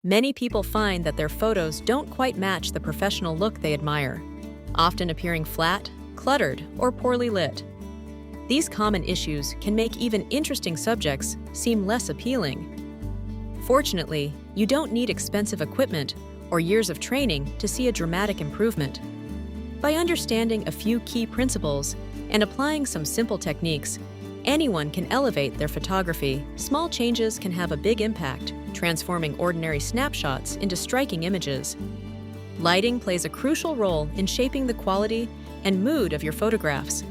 Many people find that their photos don't quite match the professional look they admire, often appearing flat, cluttered, or poorly lit. These common issues can make even interesting subjects seem less appealing. Fortunately, you don't need expensive equipment or years of training to see a dramatic improvement. By understanding a few key principles and applying some simple techniques, anyone can elevate their photography. Small changes can have a big impact, transforming ordinary snapshots into striking images. Lighting plays a crucial role in shaping the quality and mood of your photographs.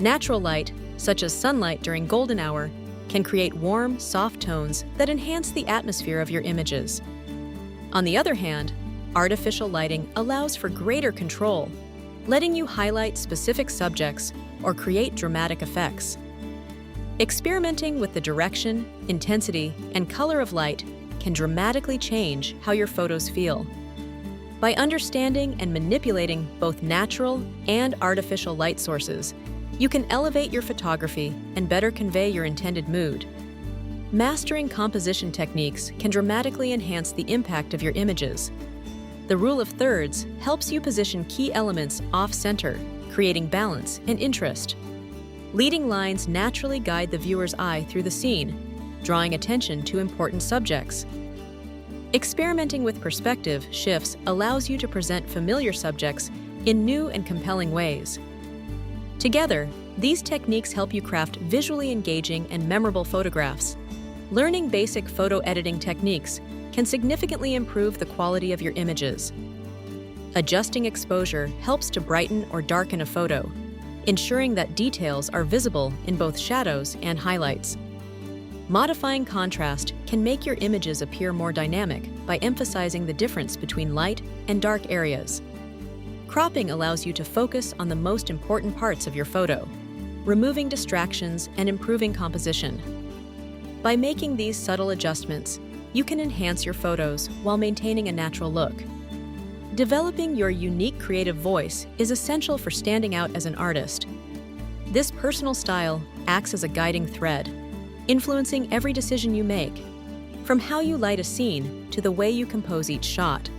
Natural light, such as sunlight during golden hour, can create warm, soft tones that enhance the atmosphere of your images. On the other hand, artificial lighting allows for greater control, letting you highlight specific subjects or create dramatic effects. Experimenting with the direction, intensity, and color of light can dramatically change how your photos feel. By understanding and manipulating both natural and artificial light sources, you can elevate your photography and better convey your intended mood. Mastering composition techniques can dramatically enhance the impact of your images. The rule of thirds helps you position key elements off-center, creating balance and interest. Leading lines naturally guide the viewer's eye through the scene, drawing attention to important subjects. Experimenting with perspective shifts allows you to present familiar subjects in new and compelling ways. Together, these techniques help you craft visually engaging and memorable photographs. Learning basic photo editing techniques can significantly improve the quality of your images. Adjusting exposure helps to brighten or darken a photo, ensuring that details are visible in both shadows and highlights. Modifying contrast can make your images appear more dynamic by emphasizing the difference between light and dark areas. Cropping allows you to focus on the most important parts of your photo, removing distractions and improving composition. By making these subtle adjustments, you can enhance your photos while maintaining a natural look. Developing your unique creative voice is essential for standing out as an artist. This personal style acts as a guiding thread, influencing every decision you make, from how you light a scene to the way you compose each shot.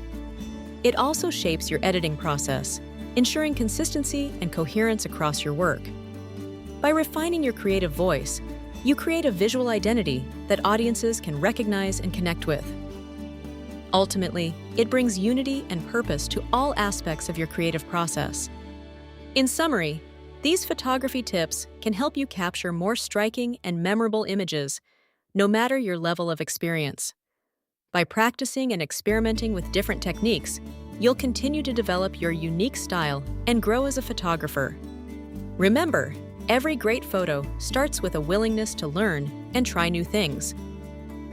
It also shapes your editing process, ensuring consistency and coherence across your work. By refining your creative voice, you create a visual identity that audiences can recognize and connect with. Ultimately, it brings unity and purpose to all aspects of your creative process. In summary, these photography tips can help you capture more striking and memorable images, no matter your level of experience. By practicing and experimenting with different techniques, you'll continue to develop your unique style and grow as a photographer. Remember, every great photo starts with a willingness to learn and try new things.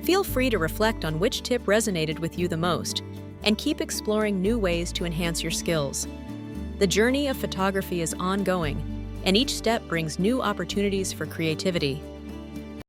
Feel free to reflect on which tip resonated with you the most, and keep exploring new ways to enhance your skills. The journey of photography is ongoing, and each step brings new opportunities for creativity.